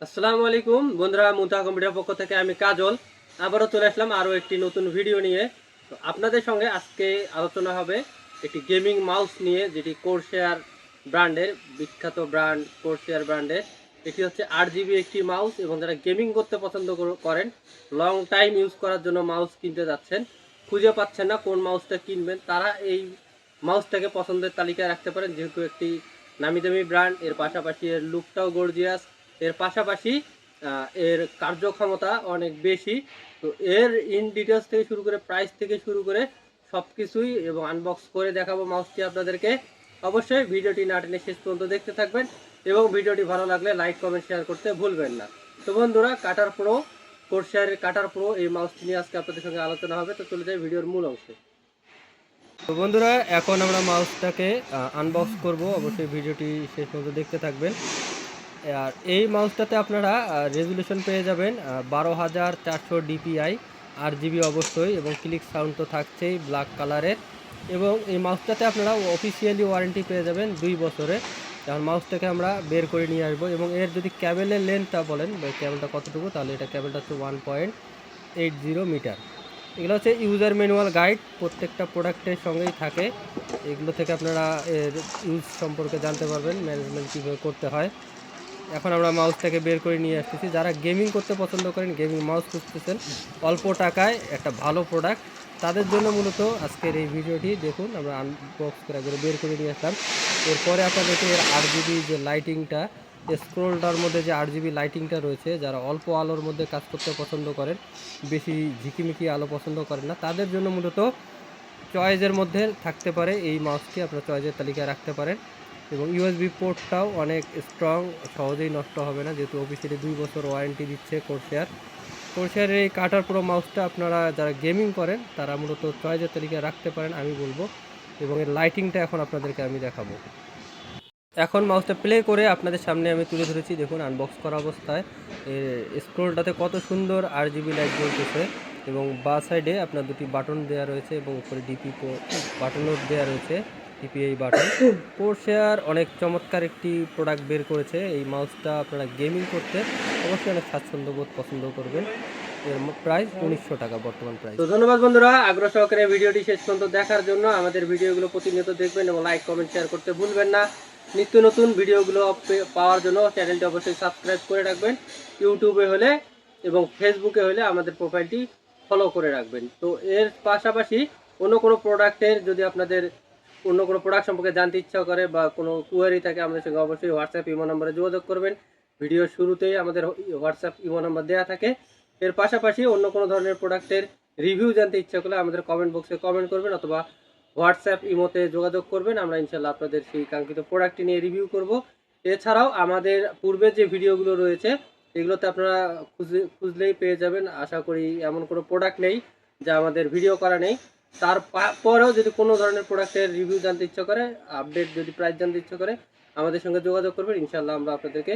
আসসালামু আলাইকুম বন্ধুরা, মুনতাহা কম্পিউটার পক্ষ থেকে আমি কাজল আবারও চলে আসলাম আরও একটি নতুন ভিডিও নিয়ে। তো আপনাদের সঙ্গে আজকে আলোচনা হবে একটি গেমিং মাউস নিয়ে, যেটি কোরসেয়ার ব্র্যান্ডের, বিখ্যাত ব্র্যান্ড কোরসেয়ার ব্র্যান্ডের। এটি হচ্ছে 8 GB একটি মাউস, এবং যারা গেমিং করতে পছন্দ করেন, লং টাইম ইউজ করার জন্য মাউস কিনতে যাচ্ছেন, খুঁজে পাচ্ছেন না কোন মাউসটা কিনবেন, তারা এই মাউসটাকে পছন্দের তালিকায় রাখতে পারেন। যেহেতু একটি নামি দামি ব্র্যান্ড, এর পাশাপাশি এর লুকটাও গর্জিয়াস, এর পাশাপাশি এর কার্যক্ষমতা অনেক বেশি। তো এর ইন ডিটেলস থেকে শুরু করে প্রাইস থেকে শুরু করে সব কিছুই এবং আনবক্স করে দেখাবো মাউসটি আপনাদেরকে। অবশ্যই ভিডিওটি না টেনে শেষ পর্যন্ত দেখতে থাকবেন, এবং ভিডিওটি ভালো লাগলে লাইক কমেন্ট শেয়ার করতে ভুলবেন না। তো বন্ধুরা, কাটার প্রো, কোরসেয়ারের কাটার প্রো এই মাউসটি নিয়ে আজকে আপনাদের সঙ্গে আলোচনা হবে। তো চলে যাই ভিডিওর মূল অংশে। তো বন্ধুরা, এখন আমরা মাউসটাকে আনবক্স করব, অবশ্যই ভিডিওটি শেষ পর্যন্ত দেখতে থাকবেন। আর এই মাউসটাতে আপনারা রেজুলেশন পেয়ে যাবেন 12,400 DPI, 8 GB অবশ্যই, এবং ক্লিক সাউন্ড তো থাকছেই ব্ল্যাক কালারের। এবং এই মাউসটাতে আপনারা অফিসিয়ালি ওয়ারেন্টি পেয়ে যাবেন 2 বছরে। যেমন মাউসটাকে আমরা বের করে নিয়ে আসবো, এবং এর যদি ক্যাবেলের লেন্থটা বলেন, ক্যাবেলটা কতটুকু, তাহলে এটা ক্যাবেলটা হচ্ছে 1.80 মিটার। এগুলো হচ্ছে ইউজার ম্যানুয়াল গাইড, প্রত্যেকটা প্রোডাক্টের সঙ্গেই থাকে। এগুলো থেকে আপনারা এর ইউজ সম্পর্কে জানতে পারবেন, ম্যানেজমেন্ট কীভাবে করতে হয়। এখন আমরা মাউসটাকে বের করে নিয়ে আসতেছি। যারা গেমিং করতে পছন্দ করেন, গেমিং মাউস খুঁজতেছেন অল্প টাকায় একটা ভালো প্রোডাক্ট, তাদের জন্য মূলত আজকের এই ভিডিওটি দেখুন। আমরা আনবক্স করে একবারে বের করে নিয়ে আসলাম। এরপরে আপনাদেরকে এর 8 GB যে লাইটিংটা, স্ক্রোলটার মধ্যে যে 8 GB লাইটিংটা রয়েছে, যারা অল্প আলোর মধ্যে কাজ করতে পছন্দ করেন, বেশি ঝিকিমিকি আলো পছন্দ করেন না, তাদের জন্য মূলত চয়েসের মধ্যে থাকতে পারে এই মাউসটি, আপনার চয়েসের তালিকায় রাখতে পারেন। এবং USB পোর্টটাও অনেক স্ট্রং, সহজেই নষ্ট হবে না, যেহেতু অফিসিয়ালি 2 বছর ওয়ারেন্টি দিচ্ছে কোরসেয়ারের এই কাটার প্রো মাউসটা আপনারা যারা গেমিং করেন তারা মূলত চয়েসের তালিকায় রাখতে পারেন আমি বলবো। এবং এর লাইটিংটা এখন আপনাদেরকে আমি দেখাবো। এখন মাউসটা প্লে করে আপনাদের সামনে আমি তুলে ধরেছি, দেখুন আনবক্স করা অবস্থায় স্ক্রোলটাতে কত সুন্দর RGB লাইট জ্বলতেছে। এবং বা সাইডে আপনার দুটি বাটন দেওয়া রয়েছে, এবং উপরে ডিপি বাটনও দেওয়া রয়েছে, ডিপিআই বাটন। কোরসেয়ার অনেক চমৎকার একটি প্রোডাক্ট বের করেছে। এই মাউসটা আপনারা গেমিং করতে অবশ্যই অনেক স্বাচ্ছন্দ্য বোধ পছন্দ করবেন। এর প্রাইস 1900 টাকা বর্তমান প্রাইস। তো ধন্যবাদ বন্ধুরা, আগ্রহ সহকারে ভিডিওটি শেষ পর্যন্ত দেখার জন্য। আমাদের ভিডিওগুলো প্রতিনিয়ত দেখবেন এবং লাইক কমেন্ট শেয়ার করতে ভুলবেন না। নিত্য নতুন ভিডিওগুলো পাওয়ার জন্য চ্যানেলটি অবশ্যই সাবস্ক্রাইব করে রাখবেন। ইউটিউবে হলে এবং ফেসবুকে হলে আমাদের প্রোফাইলটি ফলো করে রাখবেন। তো এর পাশাপাশি অন্য কোনো প্রোডাক্টের, যদি আপনাদের অন্য কোনো প্রোডাক্ট সম্পর্কে জানতে ইচ্ছা করে বা কোনো কোয়ারি থাকে, আমাদের সঙ্গে অবশ্যই হোয়াটসঅ্যাপ ইমো নম্বরে যোগাযোগ করবেন। ভিডিওর শুরুতেই আমাদের হোয়াটসঅ্যাপ ইমো নম্বর দেওয়া থাকে। এর পাশাপাশি অন্য কোনো ধরনের প্রোডাক্টের রিভিউ জানতে ইচ্ছা করলে আমাদের কমেন্ট বক্সে কমেন্ট করবেন, অথবা হোয়াটসঅ্যাপ ইমোতে যোগাযোগ করবেন। আমরা ইনশাল্লাহ আপনাদের সেই কাঙ্ক্ষিত প্রোডাক্টটি নিয়ে রিভিউ করব। এছাড়াও আমাদের পূর্বের যে ভিডিওগুলো রয়েছে, এগুলোতে আপনারা খুঁজলেই পেয়ে যাবেন। আশা করি এমন কোনো প্রোডাক্ট নেই যা আমাদের ভিডিও করা নেই। তারপরেও যদি কোনো ধরনের প্রোডাক্টের রিভিউ জানতে ইচ্ছা করে, আপডেট যদি প্রাইস জানতে ইচ্ছা করে, আমাদের সঙ্গে যোগাযোগ করবেন। ইনশাল্লাহ আমরা আপনাদেরকে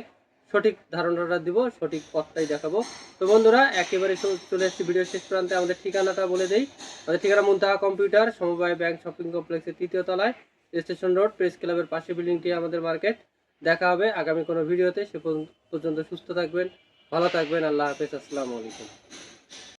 সঠিক ধারণাটা দিব, সঠিক পথটাই দেখাবো। তো বন্ধুরা, একেবারে চলে এসেছি ভিডিও শেষ প্রান্তে। আমাদের ঠিকানাটা বলে দেই। আমাদের ঠিকানা মুনতাহা কম্পিউটার, সমবায় ব্যাংক শপিং কমপ্লেক্সের 3য় তলায়, স্টেশন রোড, প্রেস ক্লাবের পাশে বিল্ডিংটি আমাদের মার্কেট। দেখা হবে আগামী কোনো ভিডিওতে। সে পর্যন্ত সুস্থ থাকবেন, ভালো থাকবেন। আল্লাহ হাফেজ, আসসালামু আলাইকুম।